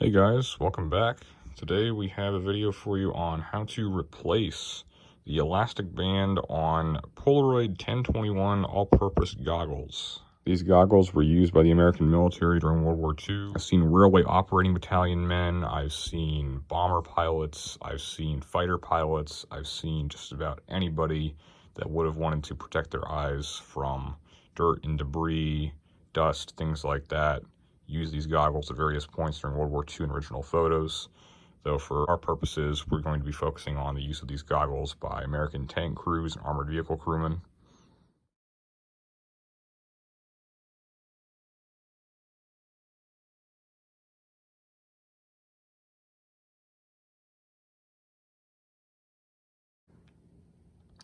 Hey guys, welcome back. Today we have a video for you on how to replace the elastic band on Polaroid 1021 all-purpose goggles. These goggles were used by the American military during World War II. I've seen railway operating battalion men, I've seen bomber pilots, I've seen fighter pilots, I've seen just about anybody that would have wanted to protect their eyes from dirt and debris, dust, things like that. Use these goggles at various points during World War II in original photos, though for our purposes, we're going to be focusing on the use of these goggles by American tank crews and armored vehicle crewmen.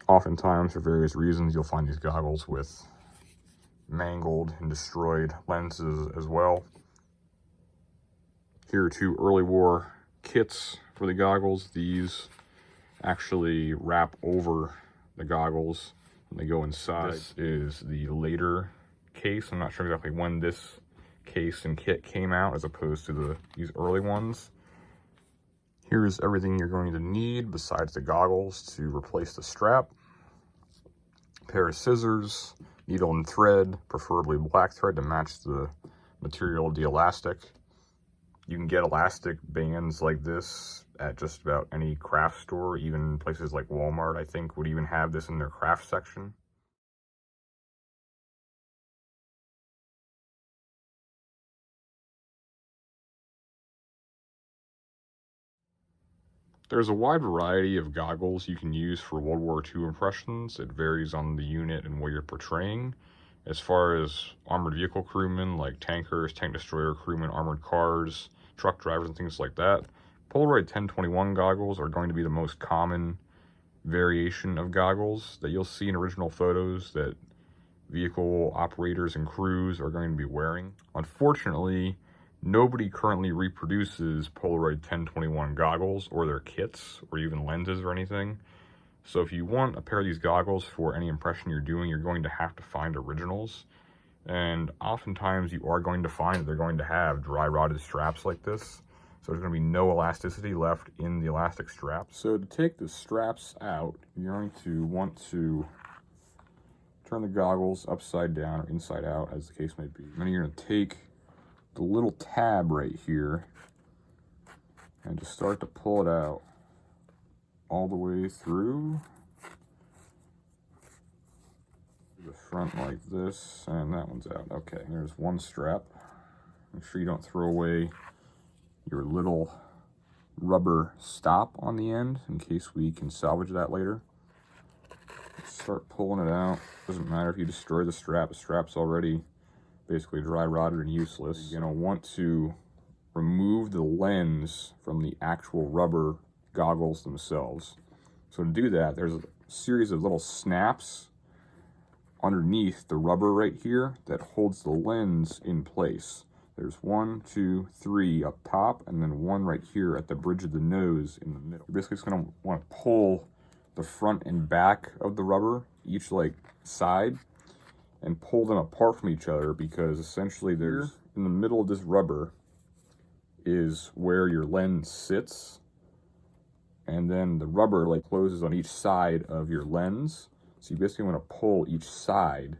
Oftentimes, for various reasons, you'll find these goggles with mangled and destroyed lenses as well. Here are two early war kits for the goggles. These actually wrap over the goggles and they go inside. This is the later case. I'm not sure exactly when this case and kit came out as opposed to these early ones. Here's everything you're going to need besides the goggles to replace the strap. A pair of scissors, needle and thread, preferably black thread to match the material of the elastic. You can get elastic bands like this at just about any craft store, even places like Walmart, I think, would even have this in their craft section. There's a wide variety of goggles you can use for World War II impressions. It varies on the unit and what you're portraying. As far as armored vehicle crewmen, like tankers, tank destroyer crewmen, armored cars, truck drivers, and things like that, Polaroid 1021 goggles are going to be the most common variation of goggles that you'll see in original photos that vehicle operators and crews are going to be wearing. Unfortunately, nobody currently reproduces Polaroid 1021 goggles or their kits or even lenses or anything. So if you want a pair of these goggles for any impression you're doing, you're going to have to find originals. And oftentimes you are going to find that they're going to have dry rotted straps like this. So there's going to be no elasticity left in the elastic strap. So to take the straps out, you're going to want to turn the goggles upside down or inside out, as the case may be. And then you're going to take the little tab right here and just start to pull it out all the way through the front like this, and that one's out. Okay, there's one strap. Make sure you don't throw away your little rubber stop on the end in case we can salvage that later. Start pulling it out. Doesn't matter if you destroy the strap's already basically dry rotted and useless. You're going to want to remove the lens from the actual rubber goggles themselves. So to do that, there's a series of little snaps underneath the rubber right here that holds the lens in place. There's 1, 2, 3 up top, and then one right here at the bridge of the nose in the middle. You're basically just going to want to pull the front and back of the rubber, each like side, and pull them apart from each other, because essentially there's in the middle of this rubber is where your lens sits, and then the rubber like closes on each side of your lens. So you basically want to pull each side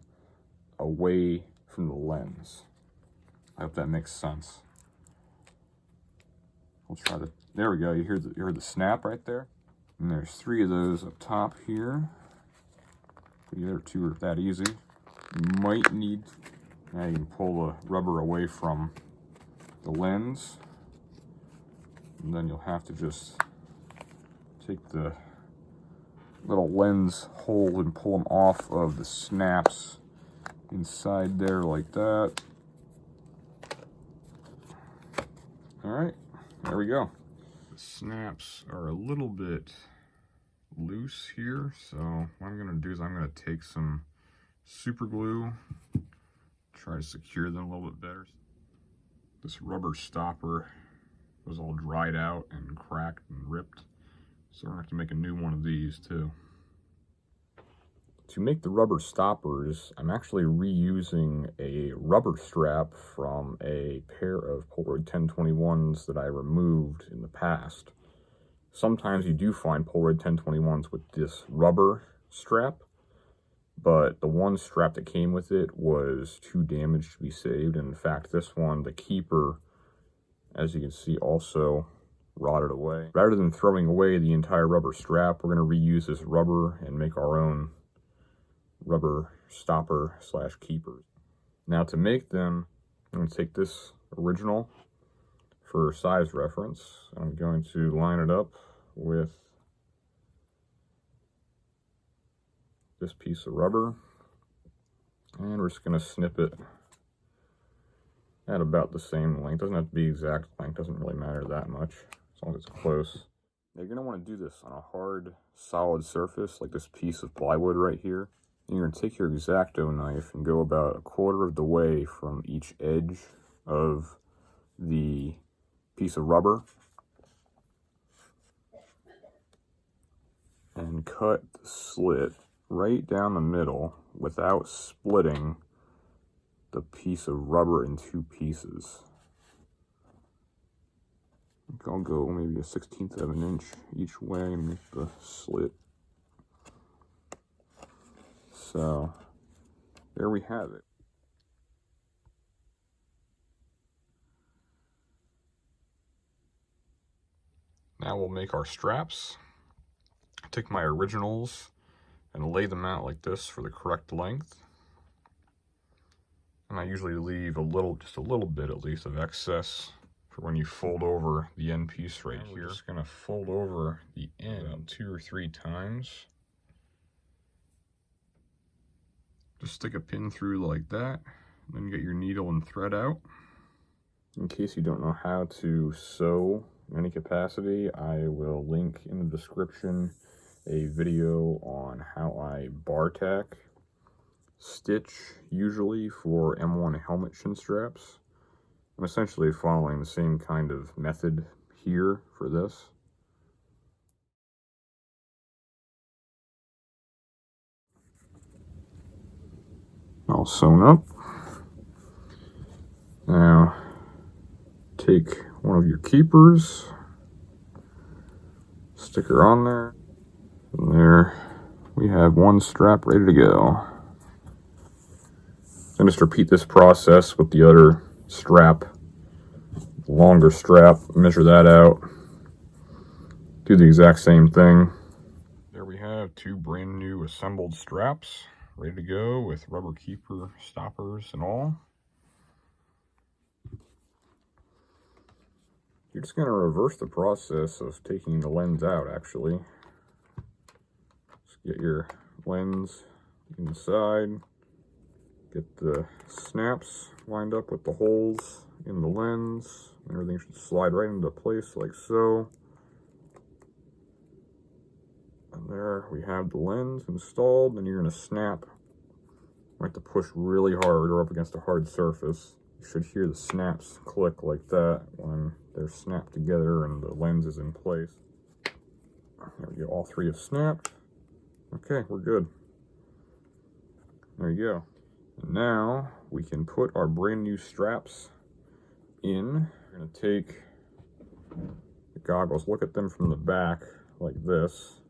away from the lens. I hope that makes sense. We'll try to, there we go, you heard the snap right there. And there's 3 of those up top here. The other 2 are that easy. You might need, now you can pull the rubber away from the lens. And then you'll have to just take the little lens hole and pull them off of the snaps inside there like that. All right, there we go. The snaps are a little bit loose here, so what I'm going to do is I'm going to take some super glue, try to secure them a little bit better. This rubber stopper was all dried out and cracked and ripped, so we're going to have to make a new one of these too. To make the rubber stoppers, I'm actually reusing a rubber strap from a pair of Polaroid 1021s that I removed in the past. Sometimes you do find Polaroid 1021s with this rubber strap, but the one strap that came with it was too damaged to be saved. And in fact, this one, the keeper, as you can see, also rotted away. Rather than throwing away the entire rubber strap, we're going to reuse this rubber and make our own rubber stopper slash keepers. Now to make them, I'm going to take this original for size reference. I'm going to line it up with this piece of rubber, and we're just going to snip it at about the same length. Doesn't have to be exact length, doesn't really matter that much as long as it's close. Now you're going to want to do this on a hard solid surface like this piece of plywood right here. And you're going to take your X-Acto knife and go about 1/4 of the way from each edge of the piece of rubber and cut the slit right down the middle without splitting the piece of rubber in 2 pieces. I think I'll go maybe 1/16 of an inch each way and make the slit. So there we have it. Now we'll make our straps. Take my originals and lay them out like this for the correct length. And I usually leave just a little bit at least of excess for when you fold over the end piece right here. We're just gonna fold over the end about 2 or 3 times. Just stick a pin through like that, then get your needle and thread out. In case you don't know how to sew in any capacity, I will link in the description a video on how I bar tack stitch, usually for M1 helmet chin straps. I'm essentially following the same kind of method here for this. All sewn up. Now take one of your keepers, stick her on there, and there we have one strap ready to go. And just repeat this process with the other strap, longer strap, measure that out, do the exact same thing. There we have 2 brand new assembled straps ready to go with rubber keeper stoppers and all. You're just going to reverse the process of taking the lens out, actually. Just get your lens inside, get the snaps lined up with the holes in the lens. Everything should slide right into place like so. And there we have the lens installed. Then you're going to snap. You have to push really hard or up against a hard surface. You should hear the snaps click like that when they're snapped together and the lens is in place. There we go, all 3 have snapped. Okay, we're good. There you go. And now we can put our brand new straps in. We're going to take the goggles, look at them from the back like this,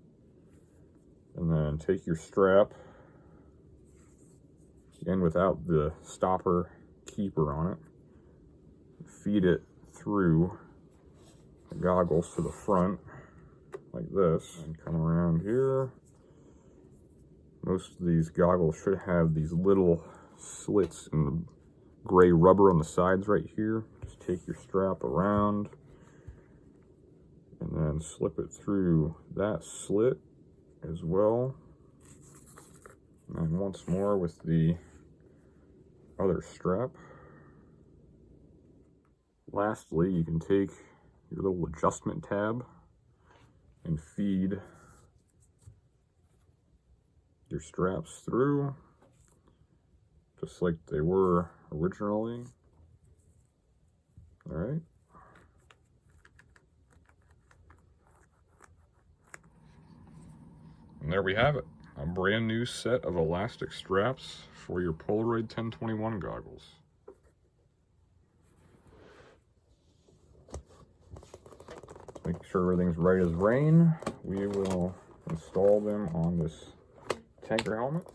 and then take your strap, again without the stopper keeper on it, feed it through the goggles to the front like this, and come around here. Most of these goggles should have these little slits in the gray rubber on the sides right here. Just take your strap around and then slip it through that slit as well. And once more with the other strap. Lastly, you can take your little adjustment tab and feed your straps through just like they were originally. All right. And there we have it. a brand new set of elastic straps for your Polaroid 1021 goggles. Make sure everything's right as rain. We will install them on this tanker helmet.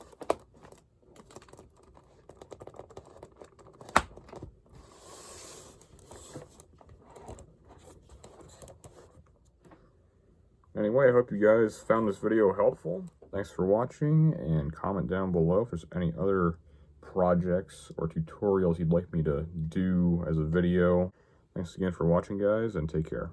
Anyway, I hope you guys found this video helpful. Thanks for watching, and comment down below if there's any other projects or tutorials you'd like me to do as a video. Thanks again for watching, guys, and take care.